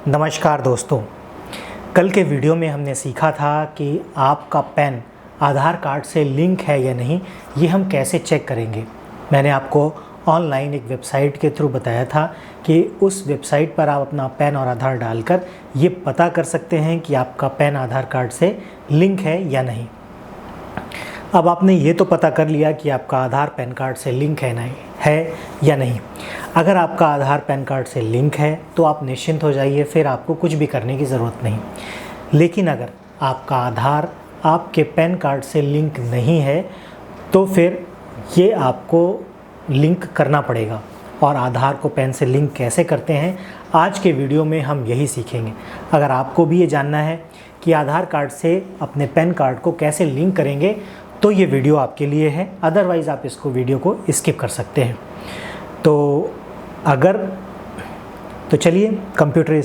नमस्कार दोस्तों, कल के वीडियो में हमने सीखा था कि आपका पैन आधार कार्ड से लिंक है या नहीं, ये हम कैसे चेक करेंगे। मैंने आपको ऑनलाइन एक वेबसाइट के थ्रू बताया था कि उस वेबसाइट पर आप अपना पैन और आधार डालकर ये पता कर सकते हैं कि आपका पैन आधार कार्ड से लिंक है या नहीं। अब आपने ये तो पता कर लिया कि आपका आधार पैन कार्ड से लिंक है या नहीं। अगर आपका आधार पैन कार्ड से लिंक है तो आप निश्चिंत हो जाइए, फिर आपको कुछ भी करने की ज़रूरत नहीं। लेकिन अगर आपका आधार आपके पैन कार्ड से लिंक नहीं है तो फिर ये आपको लिंक करना पड़ेगा। और आधार को पैन से लिंक कैसे करते हैं, आज के वीडियो में हम यही सीखेंगे। अगर आपको भी ये जानना है कि आधार कार्ड से अपने पैन कार्ड को कैसे लिंक करेंगे तो ये वीडियो आपके लिए है, अदरवाइज़ आप इसको वीडियो को स्किप कर सकते हैं। तो चलिए कंप्यूटर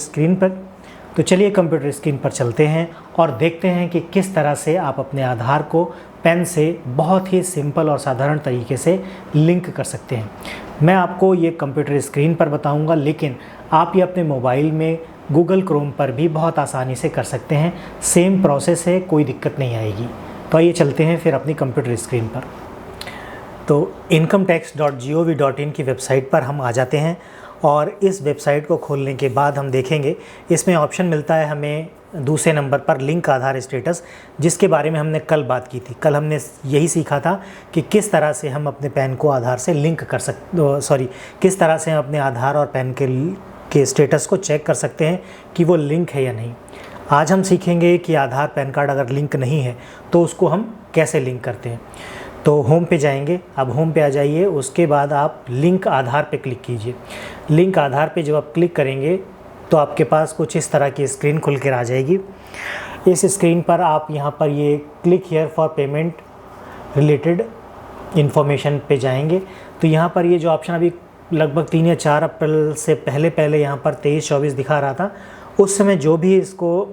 स्क्रीन पर चलते हैं और देखते हैं कि किस तरह से आप अपने आधार को पैन से बहुत ही सिंपल और साधारण तरीके से लिंक कर सकते हैं। मैं आपको ये कंप्यूटर स्क्रीन पर बताऊंगा, लेकिन आप ये अपने मोबाइल में गूगल क्रोम पर भी बहुत आसानी से कर सकते हैं। सेम प्रोसेस है, कोई दिक्कत नहीं आएगी। तो आइए चलते हैं फिर अपनी कंप्यूटर स्क्रीन पर। तो incometax.gov.in की वेबसाइट पर हम आ जाते हैं और इस वेबसाइट को खोलने के बाद हम देखेंगे इसमें ऑप्शन मिलता है हमें दूसरे नंबर पर लिंक आधार स्टेटस, जिसके बारे में हमने कल बात की थी। कल हमने यही सीखा था कि किस तरह से हम अपने पैन को आधार से लिंक कर किस तरह से हम अपने आधार और पैन के स्टेटस को चेक कर सकते हैं कि वो लिंक है या नहीं। आज हम सीखेंगे कि आधार पैन कार्ड अगर लिंक नहीं है तो उसको हम कैसे लिंक करते हैं। तो होम पे जाएंगे। अब होम पे आ जाइए, उसके बाद आप लिंक आधार पे क्लिक कीजिए। लिंक आधार पे जब आप क्लिक करेंगे तो आपके पास कुछ इस तरह की स्क्रीन खुल कर आ जाएगी। इस स्क्रीन पर आप यहाँ पर ये click here for payment related information पे जाएंगे। तो यहाँ पर ये जो ऑप्शन अभी लगभग 3 या 4 अप्रैल से पहले यहाँ पर 23-24 दिखा रहा था, उस समय जो भी इसको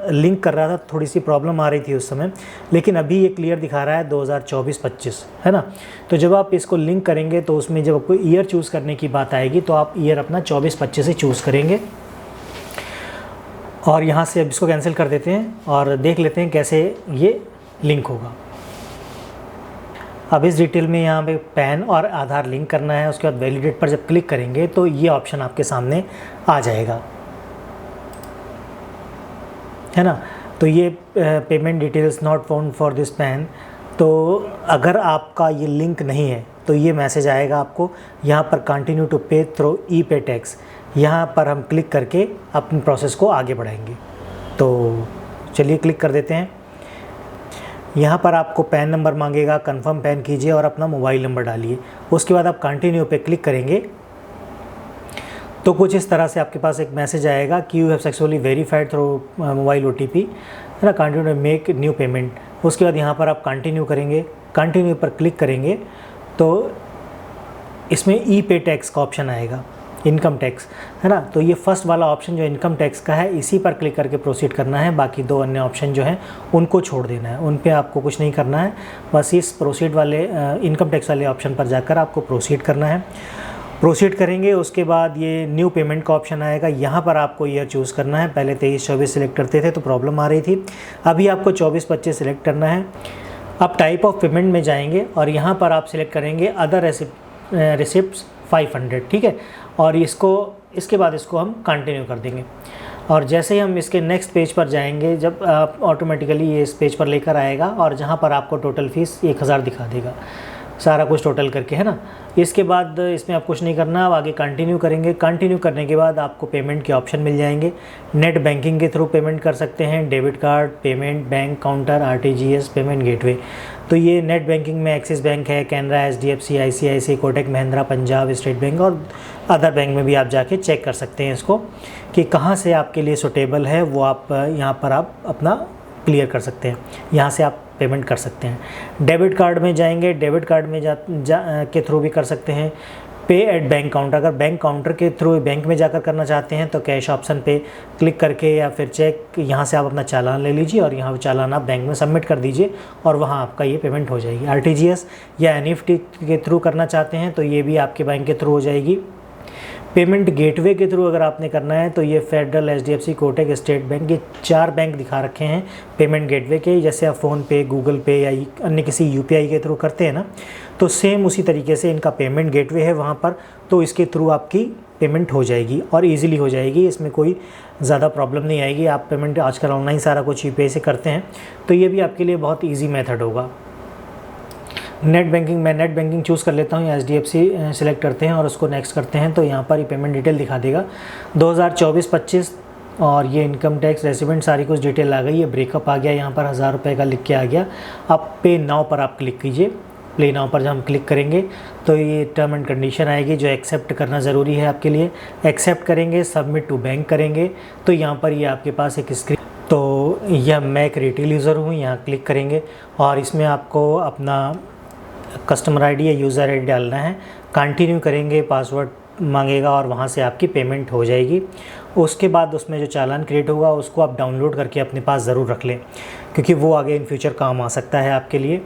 लिंक कर रहा था थोड़ी सी प्रॉब्लम आ रही थी उस समय, लेकिन अभी ये क्लियर दिखा रहा है 2024-25, है ना। तो जब आप इसको लिंक करेंगे तो उसमें जब आपको ईयर चूज़ करने की बात आएगी तो आप ईयर अपना 24-25 ही चूज़ करेंगे। और यहाँ से अब इसको कैंसिल कर देते हैं और देख लेते हैं कैसे ये लिंक होगा। अब इस डिटेल में यहाँ पे पैन और आधार लिंक करना है। उसके बाद वैलिडेट पर जब क्लिक करेंगे तो ये ऑप्शन आपके सामने आ जाएगा, है ना। तो ये payment details not found for this pan. तो अगर आपका ये लिंक नहीं है तो ये मैसेज आएगा आपको, यहाँ पर कंटिन्यू टू पे थ्रू ई-पे टैक्स। यहाँ पर हम क्लिक करके अपनी प्रोसेस को आगे बढ़ाएंगे। तो चलिए क्लिक कर देते हैं। यहाँ पर आपको पैन नंबर मांगेगा, कंफर्म पैन कीजिए और अपना मोबाइल नंबर डालिए। उसके बाद आप कंटिन्यू पे क्लिक करेंगे तो कुछ इस तरह से आपके पास एक मैसेज आएगा कि you have successfully verified through mobile OTP, है ना, continue to make new payment. उसके बाद यहाँ पर आप कंटिन्यू करेंगे। कंटिन्यू पर क्लिक करेंगे तो इसमें ई-पे टैक्स का ऑप्शन आएगा, इनकम टैक्स, है ना। तो ये फर्स्ट वाला ऑप्शन जो इनकम टैक्स का है, इसी पर क्लिक करके प्रोसीड करना है। बाकी 2 अन्य ऑप्शन जो हैं उनको छोड़ देना है, उन पे आपको कुछ नहीं करना है। बस इस प्रोसीड वाले इनकम टैक्स वाले ऑप्शन पर जाकर आपको प्रोसीड करना है। प्रोसीड करेंगे, उसके बाद ये न्यू पेमेंट का ऑप्शन आएगा। यहाँ पर आपको ईयर चूज़ करना है। पहले 23-24 सिलेक्ट करते थे तो प्रॉब्लम आ रही थी, अभी आपको 24-25 सिलेक्ट करना है। अब टाइप ऑफ पेमेंट में जाएंगे और यहाँ पर आप सिलेक्ट करेंगे अदर रिसिप्ट्स 500, ठीक है। और इसके बाद इसको हम कंटिन्यू कर देंगे। और जैसे ही हम इसके नेक्स्ट पेज पर जाएंगे, जब ऑटोमेटिकली ये इस पेज पर लेकर आएगा और जहाँ पर आपको टोटल फ़ीस 1000 दिखा देगा, सारा कुछ टोटल करके, है ना। इसके बाद इसमें आप कुछ नहीं करना, आप आगे कंटिन्यू करेंगे। कंटिन्यू करने के बाद आपको पेमेंट के ऑप्शन मिल जाएंगे। नेट बैंकिंग के थ्रू पेमेंट कर सकते हैं, debit card payment, bank counter, RTGS payment gateway. तो ये नेट बैंकिंग में एक्सिस बैंक है, Canara, HDFC, ICICI, Kotak Mahindra, Punjab state bank और अदर बैंक में भी आप जाके चेक कर सकते हैं इसको कि कहाँ से आपके लिए सूटेबल है। वो आप यहाँ पर आप अपना क्लियर कर सकते हैं, यहाँ से आप पेमेंट कर सकते हैं। डेबिट कार्ड में जाएंगे, डेबिट कार्ड में के थ्रू भी कर सकते हैं। पे एट बैंक काउंटर, अगर बैंक काउंटर के थ्रू बैंक में जाकर करना चाहते हैं तो कैश ऑप्शन पे क्लिक करके या फिर चेक, यहाँ से आप अपना चालान ले लीजिए और यहाँ चालान आप बैंक में सबमिट कर दीजिए और वहाँ आपका ये पेमेंट हो जाएगी। RTGS या NEFT के थ्रू करना चाहते हैं तो ये भी आपके बैंक के थ्रू हो जाएगी। पेमेंट गेटवे के थ्रू अगर आपने करना है तो ये federal, HDFC, Kotak, state bank, ये 4 बैंक दिखा रखे हैं पेमेंट गेटवे के। जैसे आप फ़ोन पे, गूगल पे या अन्य किसी UPI के थ्रू करते हैं ना, तो सेम उसी तरीके से इनका पेमेंट गेटवे है वहाँ पर, तो इसके थ्रू आपकी पेमेंट हो जाएगी और ईज़िली हो जाएगी। इसमें कोई ज़्यादा प्रॉब्लम नहीं आएगी। आप पेमेंट आजकल ऑनलाइन सारा कुछ UPI से करते हैं, तो ये भी आपके लिए बहुत ईजी मेथड होगा। नेट बैंकिंग, मैं नेट बैंकिंग चूज़ कर लेता हूँ, HDFC सेलेक्ट करते हैं और उसको नेक्स्ट करते हैं, तो यहाँ पर ये पेमेंट डिटेल दिखा देगा 2024-25 और ये इनकम टैक्स, रेसिडेंट, सारी कुछ डिटेल आ गई। ये ब्रेकअप आ गया, यहाँ पर 1000 रुपये का लिख के आ गया। अब पे नाउ पर आप क्लिक कीजिए। प्ले नाउ पर जब हम क्लिक करेंगे तो ये टर्म एंड कंडीशन आएगी जो एक्सेप्ट करना ज़रूरी है आपके लिए। एक्सेप्ट करेंगे, सबमिट टू बैंक करेंगे, तो यहाँ पर ये आपके पास एक स्क्रीन, तो यह मैं एक रिटेल यूज़र हूँ, यहाँ क्लिक करेंगे और इसमें आपको अपना कस्टमर आईडी या यूज़र आईडी डालना है। कंटिन्यू करेंगे, पासवर्ड मांगेगा और वहाँ से आपकी पेमेंट हो जाएगी। उसके बाद उसमें जो चालान क्रिएट होगा उसको आप डाउनलोड करके अपने पास ज़रूर रख लें, क्योंकि वो आगे इन फ्यूचर काम आ सकता है आपके लिए।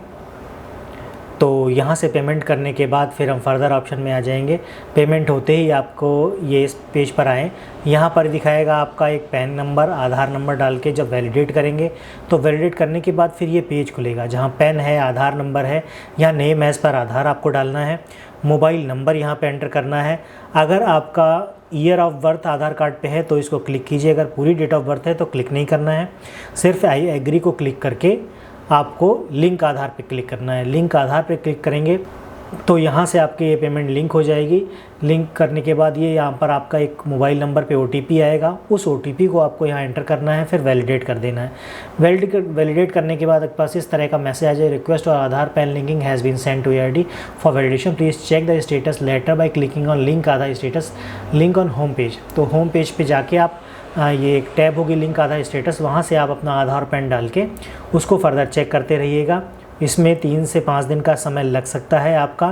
तो यहाँ से पेमेंट करने के बाद फिर हम फर्दर ऑप्शन में आ जाएंगे। पेमेंट होते ही आपको ये इस पेज पर आए, यहाँ पर दिखाएगा आपका एक पैन नंबर, आधार नंबर डाल के जब वैलिडेट करेंगे तो वैलिडेट करने के बाद फिर ये पेज खुलेगा जहाँ पैन है, आधार नंबर है, यहाँ नेम एज़ पर आधार आपको डालना है, मोबाइल नंबर यहाँ पे एंटर करना है। अगर आपका year of birth Aadhaar card पे है तो इसको क्लिक कीजिए, अगर पूरी डेट ऑफ बर्थ है तो क्लिक नहीं करना है, सिर्फ आई एग्री को क्लिक करके आपको लिंक आधार पे क्लिक करना है। लिंक आधार पे क्लिक करेंगे तो यहाँ से आपकी ये पेमेंट लिंक हो जाएगी। लिंक करने के बाद ये यहाँ पर आपका एक मोबाइल नंबर पे OTP आएगा, उस OTP को आपको यहाँ एंटर करना है, फिर वैलिडेट कर देना है। वैलिडेट करने के बाद आपके पास इस तरह का मैसेज आ जाए, रिक्वेस्ट और Aadhaar PAN linking has been send to AID for validation, please check the status letter by clicking on link Aadhaar status link on home page. तो होम पेज पे जाके आप ये एक टैब होगी लिंक आधार स्टेटस, वहाँ से आप अपना आधार पैन डाल के उसको फर्दर चेक करते रहिएगा। इसमें 3 से 5 दिन का समय लग सकता है आपका।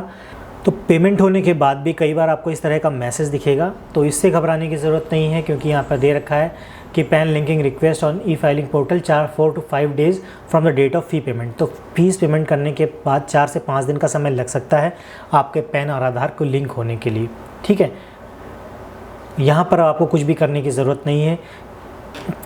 तो पेमेंट होने के बाद भी कई बार आपको इस तरह का मैसेज दिखेगा, तो इससे घबराने की ज़रूरत नहीं है, क्योंकि यहाँ पर दे रखा है कि PAN linking request on e filing portal 4 to 5 days from the date of fee payment. तो फीस पेमेंट करने के बाद 4 से 5 दिन का समय लग सकता है आपके पैन और आधार को लिंक होने के लिए। ठीक है, यहाँ पर आपको कुछ भी करने की ज़रूरत नहीं है।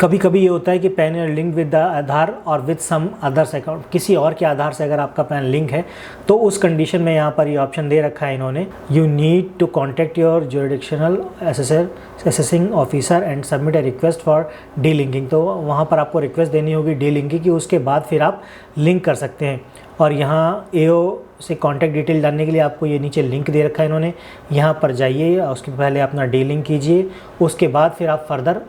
कभी कभी ये होता है कि पैन लिंक विद द आधार और विद सम अदर्स अकाउंट, किसी और के आधार से अगर आपका पैन लिंक है तो उस कंडीशन में यहाँ पर ये ऑप्शन दे रखा है इन्होंने, you need to contact your jurisdictional assessing officer and submit a request for delinking. तो वहाँ पर आपको रिक्वेस्ट देनी होगी डी लिंकिंग की, उसके बाद फिर आप लिंक कर सकते हैं। और यहाँ AO से कॉन्टैक्ट डिटेल जानने के लिए आपको ये नीचे लिंक दे रखा है इन्होंने, यहाँ पर जाइए और उसके पहले अपना डी लिंक कीजिए, उसके बाद फिर आप फर्दर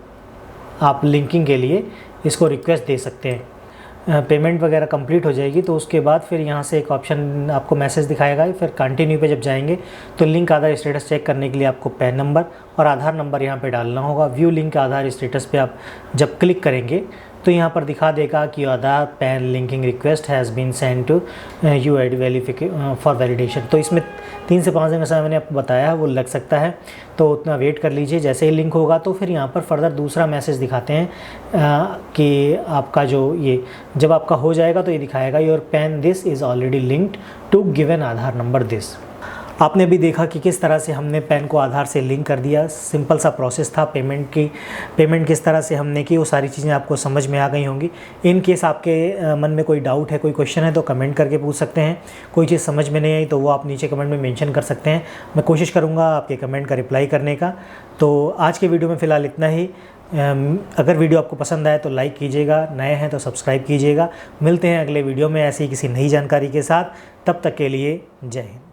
आप लिंकिंग के लिए इसको रिक्वेस्ट दे सकते हैं। पेमेंट वगैरह कंप्लीट हो जाएगी तो उसके बाद फिर यहाँ से एक ऑप्शन आपको मैसेज दिखाएगा, फिर कंटिन्यू पे जब जाएंगे तो लिंक आधार स्टेटस चेक करने के लिए आपको पैन नंबर और आधार नंबर यहाँ पे डालना होगा। व्यू लिंक आधार स्टेटस पे आप जब क्लिक करेंगे तो यहाँ पर दिखा देगा कि Aadhaar PAN linking request has been send to UID verification for validation. तो इसमें 3 से 5 दिन का समय मैंने आपको बताया वो लग सकता है, तो उतना वेट कर लीजिए। जैसे ही लिंक होगा तो फिर यहाँ पर फर्दर दूसरा मैसेज दिखाते हैं कि आपका जो ये जब आपका हो जाएगा तो ये दिखाएगा your PAN this is already linked to given Aadhaar number this. आपने भी देखा कि किस तरह से हमने पैन को आधार से लिंक कर दिया, सिंपल सा प्रोसेस था। पेमेंट किस तरह से हमने की वो सारी चीज़ें आपको समझ में आ गई होंगी। इन केस आपके मन में कोई डाउट है, कोई क्वेश्चन है तो कमेंट करके पूछ सकते हैं। कोई चीज़ समझ में नहीं आई तो वो आप नीचे कमेंट में मेंशन कर सकते हैं, मैं कोशिश करूँगा आपके कमेंट का रिप्लाई करने का। तो आज के वीडियो में फ़िलहाल इतना ही। अगर वीडियो आपको पसंद आए तो लाइक कीजिएगा, नए हैं तो सब्सक्राइब कीजिएगा। मिलते हैं अगले वीडियो में ऐसी किसी नई जानकारी के साथ, तब तक के लिए जय हिंद।